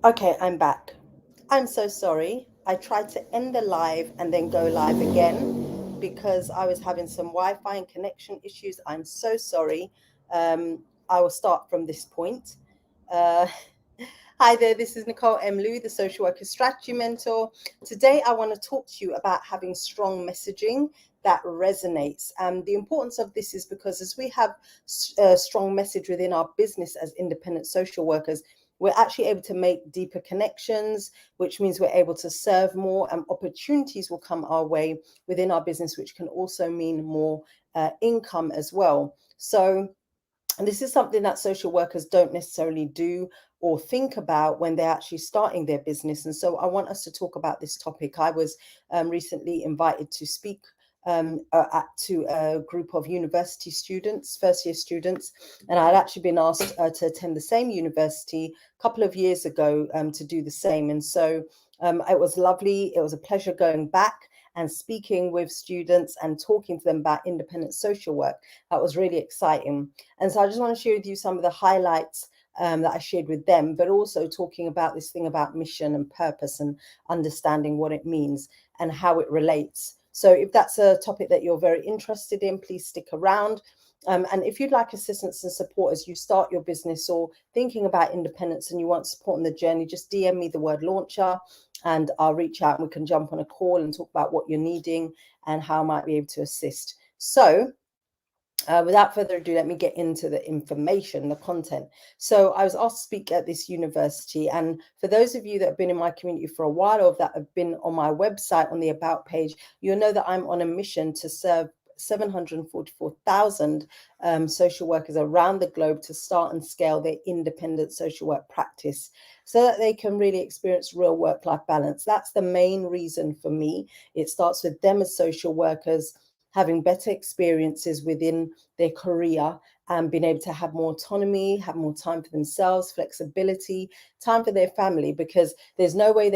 Okay, I'm back. I'm so sorry. I tried to end the live and then go live again because I was having some Wi-Fi and connection issues. I'm so sorry. I will start from this point. Uh, Hi there, this is Nicole M. Louie, the Social Worker Strategy Mentor. Today, I want to talk to you about having strong messaging that resonates. And the importance of this is because as we have a strong message within our business as independent social workers, we're actually able to make deeper connections, which means we're able to serve more, and opportunities will come our way within our business, which can also mean more income as well. So, and this is something that social workers don't necessarily do or think about when they're actually starting their business. And so I want us to talk about this topic. I was recently invited to speak to a group of university students, first year students, and I'd actually been asked to attend the same university a couple of years ago to do the same. And so it was lovely. It was a pleasure going back and speaking with students and talking to them about independent social work. That was really exciting. And so I just want to share with you some of the highlights that I shared with them, but also talking about this thing about mission and purpose and understanding what it means and how it relates. So if that's a topic that you're very interested in, please stick around. And if you'd like assistance and support as you start your business or thinking about independence and you want support on the journey, just DM me the word launcher and I'll reach out and we can jump on a call and talk about what you're needing and how I might be able to assist. So without further ado, let me get into the information, the content. So I was asked to speak at this university. And for those of you that have been in my community for a while or that have been on my website on the About page, you'll know that I'm on a mission to serve 744,000 social workers around the globe to start and scale their independent social work practice so that they can really experience real work-life balance. That's the main reason for me. It starts with them as social workers having better experiences within their career and being able to have more autonomy, have more time for themselves, flexibility, time for their family, because there's no way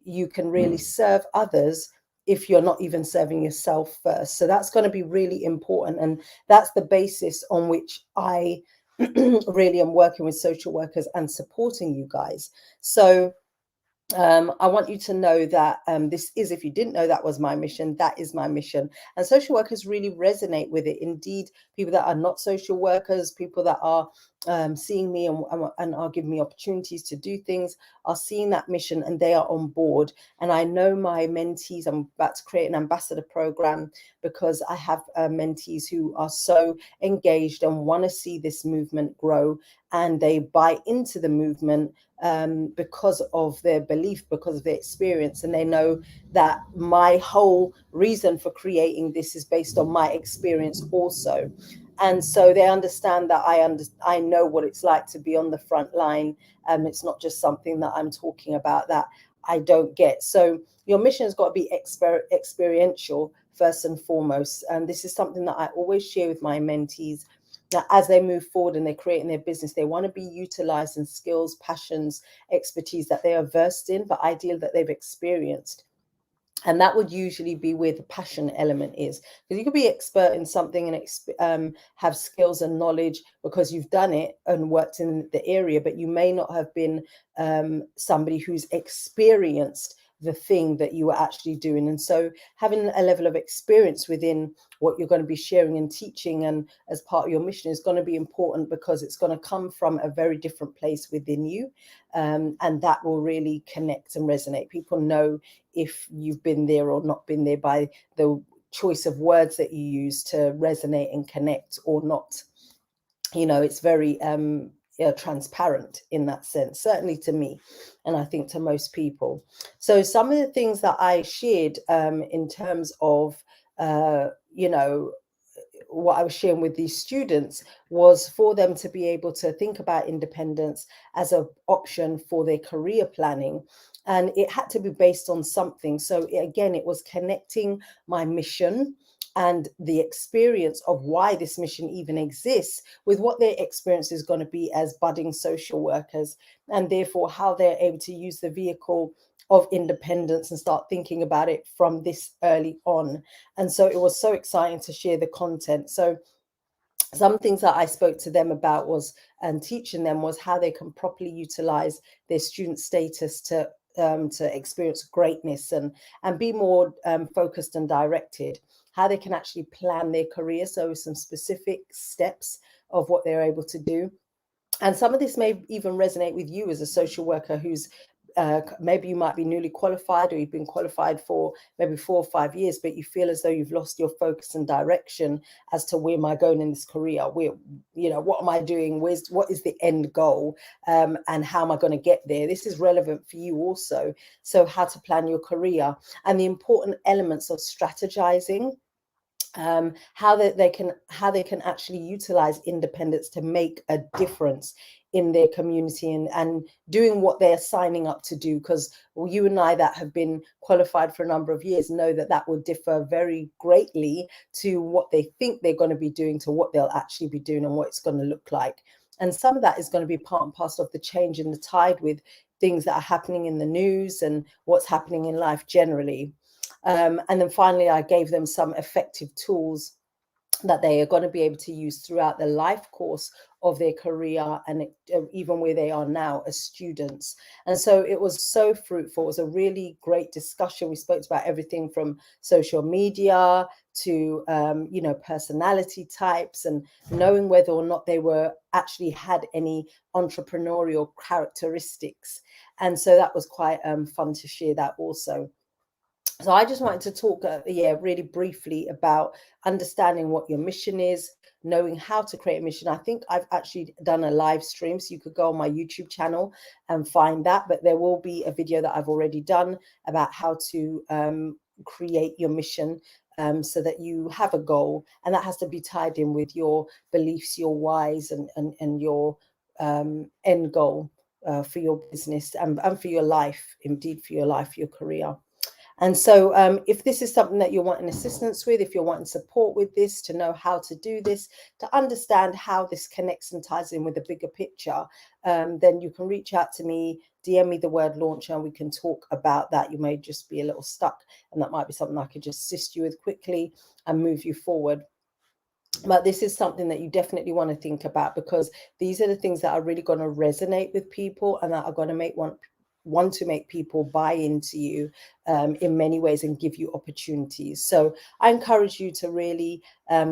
you can really serve others if you're not even serving yourself first. So that's going to be really important. And that's the basis on which I really am working with social workers and supporting you guys. So I want you to know that this is, if you didn't know that was my mission, that is my mission. And social workers really resonate with it. Indeed, people that are not social workers, people that are seeing me and are giving me opportunities to do things, are seeing that mission and they are on board. And I know my mentees, I'm about to create an ambassador program because I have mentees who are so engaged and want to see this movement grow, and they buy into the movement because of their belief, because of their experience. And they know that my whole reason for creating this is based on my experience also. And so they understand that I know what it's like to be on the front line. It's not just something that I'm talking about that I don't get. So your mission has got to be experiential first and foremost. And this is something that I always share with my mentees. Now, as they move forward and they're creating their business, they want to be utilizing skills, passions, expertise that they are versed in, but ideally that they've experienced. And that would usually be where the passion element is, because you could be expert in something and have skills and knowledge because you've done it and worked in the area, but you may not have been somebody who's experienced the thing that you were actually doing. And so having a level of experience within what you're going to be sharing and teaching and as part of your mission is going to be important, because it's going to come from a very different place within you. And that will really connect and resonate. People know if you've been there or not been there by the choice of words that you use to resonate and connect or not. It's very transparent in that sense, certainly to me, and I think to most people. So some of the things that I shared in terms of, what I was sharing with these students was for them to be able to think about independence as an option for their career planning. And it had to be based on something. So again, it was connecting my mission and the experience of why this mission even exists with what their experience is going to be as budding social workers, and therefore how they're able to use the vehicle of independence and start thinking about it from this early on. And so it was so exciting to share the content. So some things that I spoke to them about was, and teaching them, was how they can properly utilize their student status to experience greatness and be more focused and directed, how they can actually plan their career. So some specific steps of what they're able to do. And some of this may even resonate with you as a social worker who's maybe you might be newly qualified, or you've been qualified for maybe 4 or 5 years, but you feel as though you've lost your focus and direction as to where am I going in this career? Where, what am I doing? What is the end goal? And how am I going to get there? This is relevant for you also. So how to plan your career and the important elements of strategizing, how they can actually utilize independence to make a difference in their community and doing what they're signing up to do. Because you and I that have been qualified for a number of years know that that will differ very greatly to what they think they're going to be doing to what they'll actually be doing and what it's going to look like. And some of that is going to be part and parcel of the change in the tide with things that are happening in the news and what's happening in life generally. And then finally, I gave them some effective tools that they are going to be able to use throughout the life course of their career and even where they are now as students. And so it was so fruitful. It was a really great discussion. We spoke about everything from social media to, personality types and knowing whether or not they were actually had any entrepreneurial characteristics. And so that was quite fun to share that also. So I just wanted to talk, really briefly about understanding what your mission is, knowing how to create a mission. I think I've actually done a live stream, so you could go on my YouTube channel and find that. But there will be a video that I've already done about how to create your mission, so that you have a goal, and that has to be tied in with your beliefs, your whys, and your end goal for your business and for your life, indeed for your life, your career. And so if this is something that you're wanting assistance with, if you're wanting support with this, to know how to do this, to understand how this connects and ties in with the bigger picture, then you can reach out to me, DM me the word launcher, and we can talk about that. You may just be a little stuck, and that might be something I could just assist you with quickly and move you forward. But this is something that you definitely want to think about, because these are the things that are really going to resonate with people and that are going to want to make people buy into you in many ways and give you opportunities. So I encourage you to really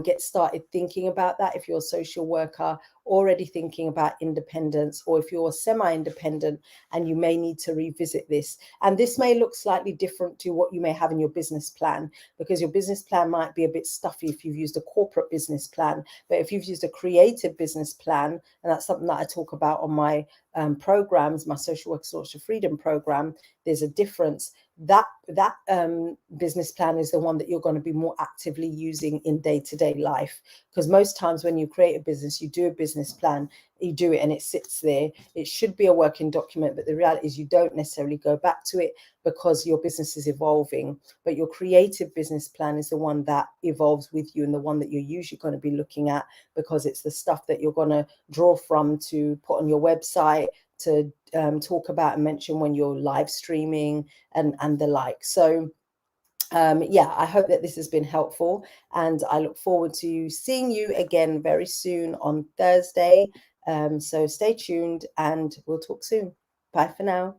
get started thinking about that. If you're a social worker, already thinking about independence, or if you're semi-independent and you may need to revisit this. And this may look slightly different to what you may have in your business plan, because your business plan might be a bit stuffy if you've used a corporate business plan. But if you've used a creative business plan, and that's something that I talk about on my programs, my Social Work Source to Freedom program, there's a difference. That business plan is the one that you're going to be more actively using in day-to-day life, because most times when you create a business, you do a business plan, you do it and it sits there. It should be a working document, but the reality is you don't necessarily go back to it because your business is evolving. But your creative business plan is the one that evolves with you, and the one that you're usually going to be looking at, because it's the stuff that you're going to draw from to put on your website, to talk about and mention when you're live streaming and the like. So I hope that this has been helpful, and I look forward to seeing you again very soon on Thursday. So stay tuned and we'll talk soon. Bye for now.